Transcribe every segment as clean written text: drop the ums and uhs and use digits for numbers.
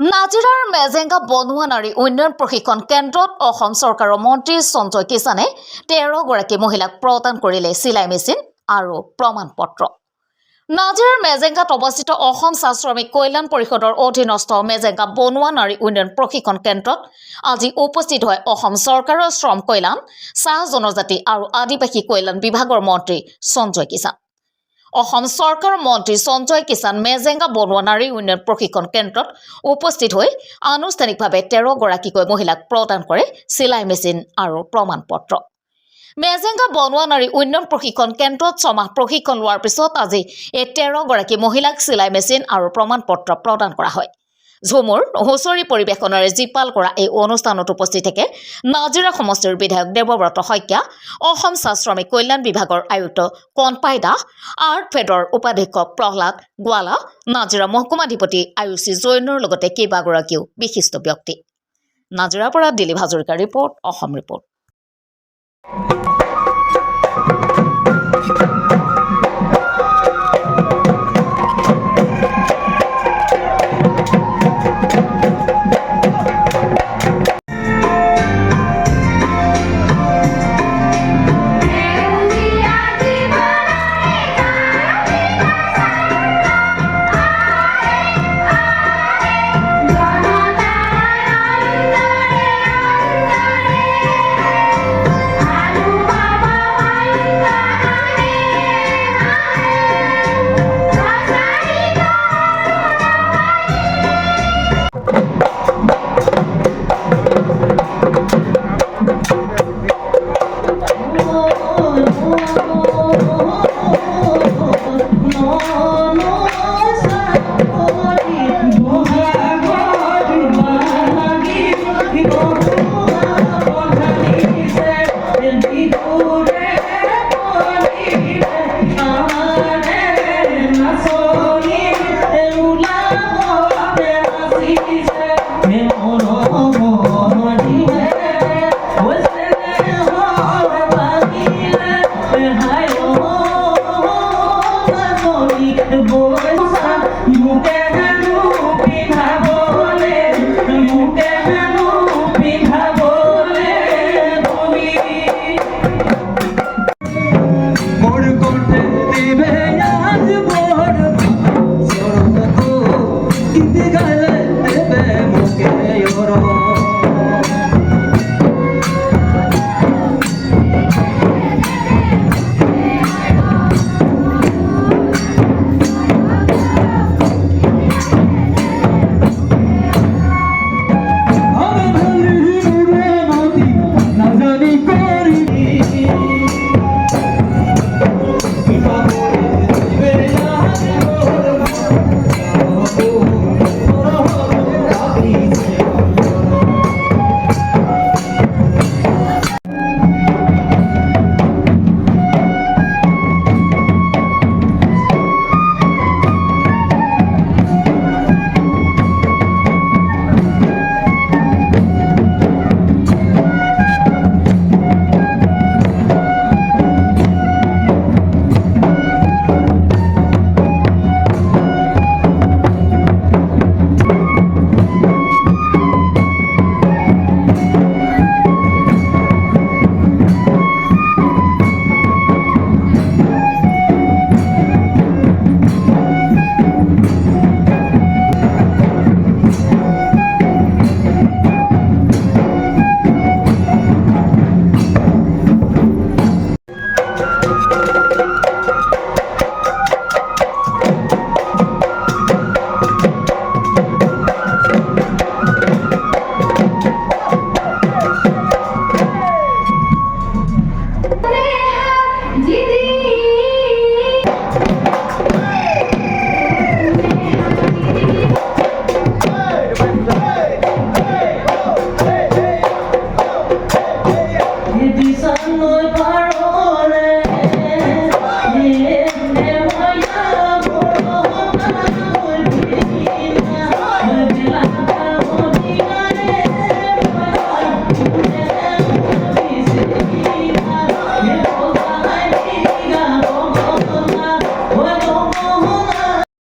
নাজিৰাৰ মেজেংগা বনুৱা নাৰী উন্নয়ন প্ৰশিক্ষণ কেন্দ্ৰত অসম চৰকাৰৰ মন্ত্ৰী সঞ্জয় কিষাণে 13 গৰাকী মহিলাক প্ৰদান কৰিলে চিলাই মেচিন আৰু প্ৰমাণ পত্ৰ। নাজিৰাৰ মেজেংগাত অৱস্থিত অসম চাহ শ্ৰমিক কল্যাণ পৰিষদৰ অধীনস্থ মেজেংগা বনুৱা নাৰী উন্নয়ন প্ৰশিক্ষণ কেন্দ্ৰত আজি উপস্থিত হয় অসম চৰকাৰৰ শ্ৰম কল্যাণ, চাহ জনজাতি আৰু আদিবাসী কল্যাণ বিভাগৰ মন্ত্ৰী সঞ্জয় কিষাণ। অসম চৰকাৰৰ মন্ত্ৰী সঞ্জয় কিষাণ মেজেংগা বনুৱা নাৰী উন্নয়ন প্ৰশিক্ষণ কেন্দ্ৰত উপস্থিত হৈ আনুষ্ঠানিকভাৱে 13 গৰাকীকৈ মহিলাক প্ৰদান কৰে চিলাই মেচিন আৰু প্ৰমাণ পত্ৰ। মেজেংগা বনুৱা নাৰী উন্নয়ন প্ৰশিক্ষণ কেন্দ্ৰত 6 মাহ প্ৰশিক্ষণ লোৱাৰ পিছত আজি এই 13 গৰাকী মহিলাক চিলাই মেচিন আৰু প্ৰমাণ পত্ৰ প্ৰদান কৰা হয়। ঝুমুৰ হুঁচৰি পৰিৱেশনেৰে জীপাল কৰা এই অনুষ্ঠানত উপস্থিত থাকে নাজিৰা সমষ্টিৰ বিধায়ক দেৱব্ৰত শইকীয়া, অসম চাহ শ্ৰমিক কল্যাণ বিভাগৰ আয়ুক্ত কণপাই দাস, আৰ্ট ফেডৰ উপাধ্যক্ষ প্ৰহ্লাদ গোৱালা, নাজিৰা মহকুমাধিপতি আয়ুষী জৈনৰ লগতে কেইবাগৰাকীও বিশিষ্ট ব্যক্তি। নাজিৰাৰ পৰা দিলীপ হাজৰিকাৰ ৰিপৰ্ট, অসম ৰিপৰ্ট।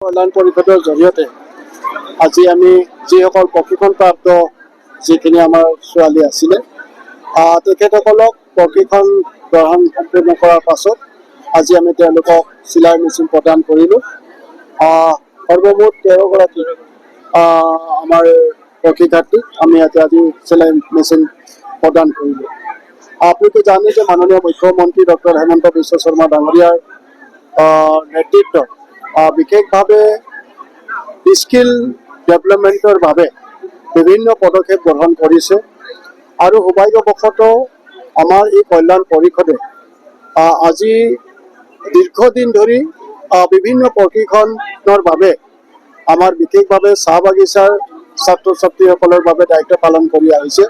কল্যাণ পৰিষদৰ জৰিয়তে আজি আমি যিসকল প্ৰশিক্ষণপ্ৰাপ্ত যিখিনি আমাৰ ছোৱালী আছিলে তেখেতসকলক প্ৰশিক্ষণ গ্ৰহণ সম্পূৰ্ণ কৰাৰ পাছত আজি আমি তেওঁলোকক চিলাই মেচিন প্ৰদান কৰিলোঁ। সৰ্বমুঠ 13গৰাকী আমাৰ প্ৰশিক্ষাৰ্থীক আমি আজি চিলাই মেচিন প্ৰদান কৰিলোঁ। আপোনালোকে জানে যে মাননীয় মুখ্যমন্ত্ৰী ডক্টৰ হেমন্ত বিশ্ব শৰ্মা ডাঙৰীয়াৰ নেতৃত্বত বিশেষভাৱে স্কিল ডেভেলপমেণ্টৰ বাবে বিভিন্ন পদক্ষেপ গ্ৰহণ কৰিছে আৰু সৌভাগ্যবশতঃ আমাৰ এই কল্যাণ পৰিষদে আজি দীৰ্ঘদিন ধৰি বিভিন্ন প্ৰশিক্ষণৰ বাবে আমাৰ বিশেষভাৱে চাহ বাগিচাৰ ছাত্ৰ ছাত্ৰীসকলৰ বাবে দায়িত্ব পালন কৰি আহিছে।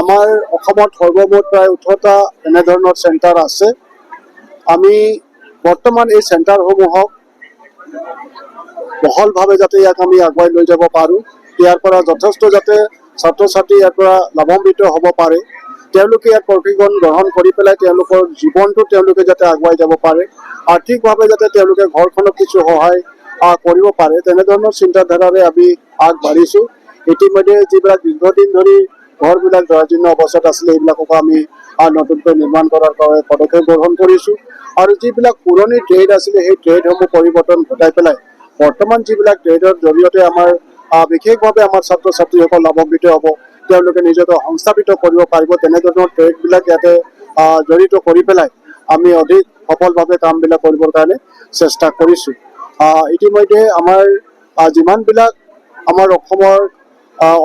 আমাৰ অসমত সৰ্বমুঠ প্ৰায় 18টা এনেধৰণৰ চেণ্টাৰ আছে। আমি বৰ্তমান এই চেণ্টাৰসমূহক বহলভাৱে যাতে ইয়াক আমি আগুৱাই লৈ যাব পাৰোঁ, ইয়াৰ পৰা যথেষ্ট যাতে ছাত্ৰ ছাত্ৰী ইয়াৰ পৰা লাভান্বিত হ'ব পাৰে, তেওঁলোকে ইয়াত প্ৰশিক্ষণ গ্ৰহণ কৰি পেলাই তেওঁলোকৰ জীৱনটো তেওঁলোকে যাতে আগুৱাই যাব পাৰে, আৰ্থিকভাৱে যাতে তেওঁলোকে ঘৰখনক কিছু সহায় কৰিব পাৰে, তেনেধৰণৰ চিন্তাধাৰাৰে আমি আগবাঢ়িছোঁ। ইতিমধ্যে যিবিলাক দীৰ্ঘদিন ধৰি ঘৰবিলাক জৰাজীৰ্ণ অৱস্থাত আছিলে সেইবিলাককো আমি নতুনকৈ নিৰ্মাণ কৰাৰ বাবে পদক্ষেপ গ্ৰহণ কৰিছোঁ আৰু যিবিলাক পুৰণি ট্ৰেড আছিলে সেই ট্ৰেডসমূহ পৰিৱৰ্তন ঘটাই পেলাই বৰ্তমান যিবিলাক ট্ৰেডৰ জৰিয়তে আমাৰ বিশেষভাৱে আমাৰ ছাত্ৰ ছাত্ৰীসকল লাভান্বিত হ'ব, তেওঁলোকে নিজকে সংস্থাপিত কৰিব পাৰিব, তেনেধৰণৰ ট্ৰেডবিলাক ইয়াতে জড়িত কৰি পেলাই আমি অধিক সফলভাৱে কামবিলাক কৰিবৰ কাৰণে চেষ্টা কৰিছোঁ। ইতিমধ্যে আমাৰ যিমানবিলাক আমাৰ অসমৰ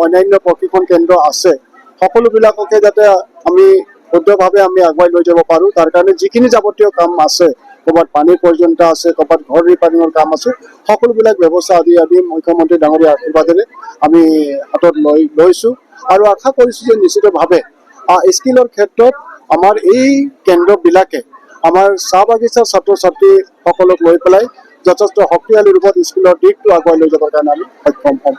অন্যান্য প্ৰশিক্ষণ কেন্দ্ৰ আছে সকলোবিলাককে যাতে আমি শুদ্ধভাৱে আমি আগুৱাই লৈ যাব পাৰোঁ, তাৰ কাৰণে যিখিনি যাৱতীয় কাম আছে, ক'ৰবাত পানীৰ প্ৰয়োজনীয়তা আছে, ক'ৰবাত ঘৰ ৰিপেয়াৰিঙৰ কাম আছে, সকলোবিলাক ব্যৱস্থা আদি মুখ্যমন্ত্ৰী ডাঙৰীয়াৰ আশীৰ্বাদেৰে আমি হাতত লৈছোঁ আৰু আশা কৰিছোঁ যে নিশ্চিতভাৱে স্কিলৰ ক্ষেত্ৰত আমাৰ এই কেন্দ্ৰবিলাকে আমাৰ চাহ বাগিচাৰ ছাত্ৰ ছাত্ৰীসকলক লৈ পেলাই যথেষ্ট শক্তিশালী ৰূপত স্কিলৰ দিশটো আগুৱাই লৈ যাবৰ কাৰণে আমি সক্ষম হ'ম।